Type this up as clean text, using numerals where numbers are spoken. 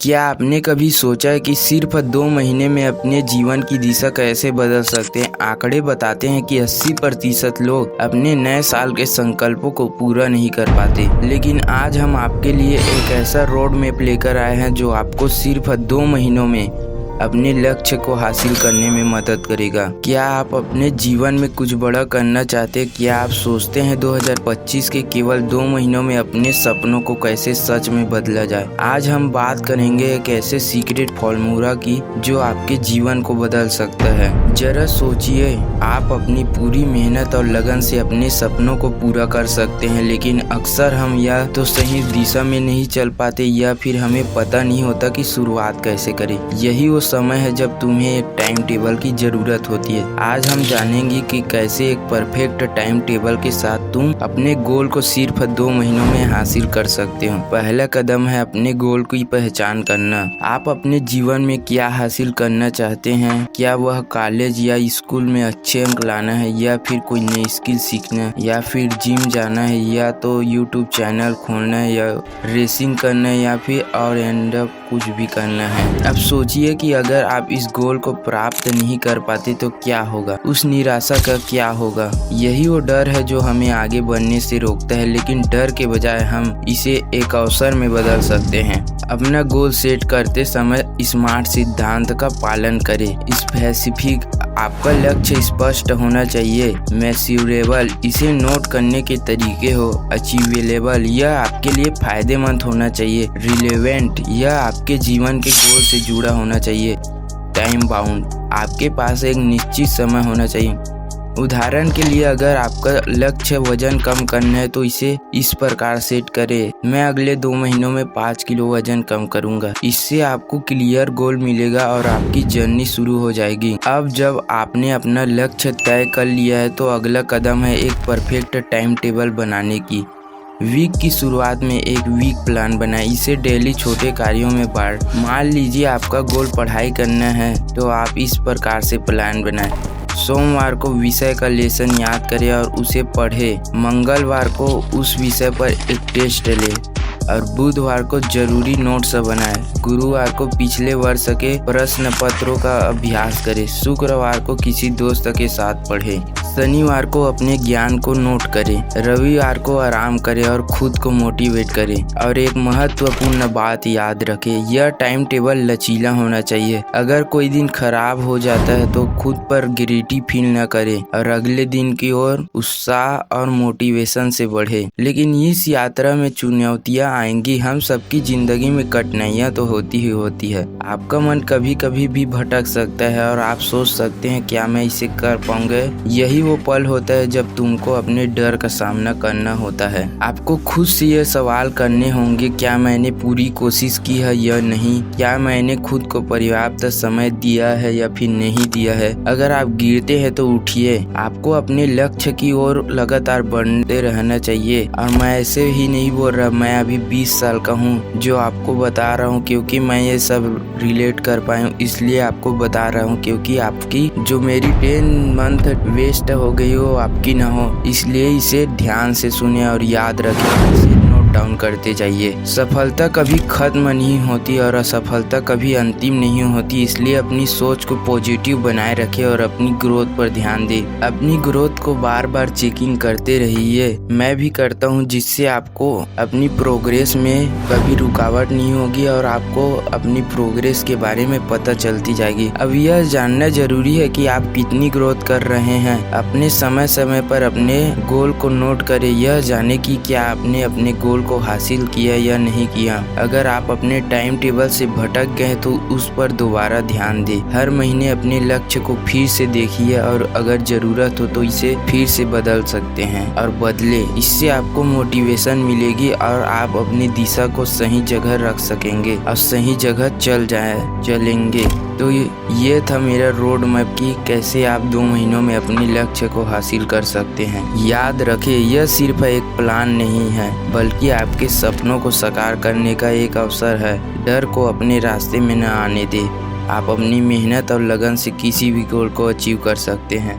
क्या आपने कभी सोचा है कि सिर्फ 2 महीने में अपने जीवन की दिशा कैसे बदल सकते हैं? आंकड़े बताते हैं कि 80% लोग अपने नए साल के संकल्पों को पूरा नहीं कर पाते। लेकिन आज हम आपके लिए एक ऐसा रोड मैप लेकर आए हैं जो आपको सिर्फ 2 महीनों में अपने लक्ष्य को हासिल करने में मदद करेगा। क्या आप अपने जीवन में कुछ बड़ा करना चाहते हैं? क्या आप सोचते हैं 2025 के केवल 2 महीनों में अपने सपनों को कैसे सच में बदला जाए? आज हम बात करेंगे एक ऐसे सीक्रेट फॉर्मूला की जो आपके जीवन को बदल सकता है। जरा सोचिए, आप अपनी पूरी मेहनत और लगन से अपने सपनों को पूरा कर सकते हैं, लेकिन अक्सर हम या तो सही दिशा में नहीं चल पाते या फिर हमें पता नहीं होता कि शुरुआत कैसे करें। यही वो समय है जब तुम्हें एक टाइम टेबल की जरूरत होती है। आज हम जानेंगे कि कैसे एक परफेक्ट टाइम टेबल के साथ तुम अपने गोल को सिर्फ 2 महीनों में हासिल कर सकते हो। पहला कदम है अपने गोल की पहचान करना। आप अपने जीवन में क्या हासिल करना चाहते हैं? क्या वह कॉलेज या स्कूल में अच्छे अंक लाना है, या फिर कोई नई स्किल सीखना है, या फिर जिम जाना है, या तो यूट्यूब चैनल खोलना है, या रेसिंग करना है, या फिर और एंड अप कुछ भी करना है। अब सोचिए कि अगर आप इस गोल को प्राप्त नहीं कर पाते तो क्या होगा? उस निराशा का क्या होगा? यही वो डर है जो हमें आगे बढ़ने से रोकता है, लेकिन डर के बजाय हम इसे एक अवसर में बदल सकते हैं। अपना गोल सेट करते समय स्मार्ट सिद्धांत का पालन करें। स्पेसिफिक, आपका लक्ष्य स्पष्ट होना चाहिए। मेजरेबल, इसे नोट करने के तरीके हो। अचीवेबल, यह आपके लिए फायदेमंद होना चाहिए। रिलेवेंट, यह आपके जीवन के गोल से जुड़ा होना चाहिए। टाइम बाउंड, आपके पास एक निश्चित समय होना चाहिए। उदाहरण के लिए, अगर आपका लक्ष्य वजन कम करना है तो इसे इस प्रकार सेट करें: मैं अगले 2 महीनों में 5 किलो वजन कम करूंगा। इससे आपको क्लियर गोल मिलेगा और आपकी जर्नी शुरू हो जाएगी। अब जब आपने अपना लक्ष्य तय कर लिया है तो अगला कदम है एक परफेक्ट टाइम टेबल बनाने की। वीक की शुरुआत में एक वीक प्लान बनाएं। इसे डेली छोटे कार्यों में बांट। मान लीजिए आपका गोल पढ़ाई करना है तो आप इस प्रकार से प्लान बनाएं: सोमवार को विषय का लेसन याद करें और उसे पढ़ें। मंगलवार को उस विषय पर एक टेस्ट लें और बुधवार को जरूरी नोट्स बनाएं। गुरुवार को पिछले वर्ष के प्रश्न पत्रों का अभ्यास करें। शुक्रवार को किसी दोस्त के साथ पढ़ें। शनिवार को अपने ज्ञान को नोट करें। रविवार को आराम करें और खुद को मोटिवेट करें। और एक महत्वपूर्ण बात याद रखें, यह टाइम टेबल लचीला होना चाहिए। अगर कोई दिन खराब हो जाता है तो खुद पर गिल्टी फील न करें और अगले दिन की ओर उत्साह और मोटिवेशन से बढ़े। लेकिन इस यात्रा में चुनौतियां आएंगी। हम सबकी जिंदगी में कठिनाइयां तो होती ही होती है। आपका मन कभी कभी भी भटक सकता है और आप सोच सकते हैं, क्या मैं इसे कर पाऊंगा? यही वो पल होता है जब तुमको अपने डर का सामना करना होता है। आपको खुद से ये सवाल करने होंगे, क्या मैंने पूरी कोशिश की है या नहीं? क्या मैंने खुद को पर्याप्त समय दिया है या फिर नहीं दिया है? अगर आप गिरते हैं तो उठिए। आपको अपने लक्ष्य की ओर लगातार बढ़ते रहना चाहिए। और मैं ऐसे ही नहीं बोल रहा, मैं अभी 20 साल का हूँ जो आपको बता रहा हूँ क्योंकि मैं ये सब रिलेट कर पाया हूँ, इसलिए आपको बता रहा हूँ। क्योंकि आपकी जो मेरी 10 मंथ वेस्ट हो गई हो, आपकी ना हो, इसलिए इसे ध्यान से सुने और याद रखें। इसे नोट डाउन करते जाइए। सफलता कभी खत्म नहीं होती और असफलता कभी अंतिम नहीं होती, इसलिए अपनी सोच को पॉजिटिव बनाए रखें और अपनी ग्रोथ पर ध्यान दें। अपनी ग्रोथ को बार बार चेकिंग करते रहिए। मैं भी करता हूँ, जिससे आपको अपनी प्रोग्रेस में कभी रुकावट नहीं होगी और आपको अपनी प्रोग्रेस के बारे में पता चलती जाएगी। अब यह जानना जरूरी है कि आप कितनी ग्रोथ कर रहे हैं। अपने समय समय पर अपने गोल को नोट करें, यह जाने कि क्या आपने अपने गोल को हासिल किया या नहीं किया। अगर आप अपने टाइम टेबल से भटक गए तो उस पर दोबारा ध्यान दें। हर महीने अपने लक्ष्य को फिर से देखिए और अगर जरूरत हो तो इसे फिर से बदल सकते हैं और बदले। इससे आपको मोटिवेशन मिलेगी और आप अपनी दिशा को सही जगह रख सकेंगे और सही जगह चलेंगे। तो ये था मेरा रोड मैप की कैसे आप 2 महीनों में अपने लक्ष्य को हासिल कर सकते हैं। याद रखें, यह सिर्फ एक प्लान नहीं है बल्कि आपके सपनों को साकार करने का एक अवसर है। डर को अपने रास्ते में न आने दें। आप अपनी मेहनत और लगन से किसी भी गोल को अचीव कर सकते हैं।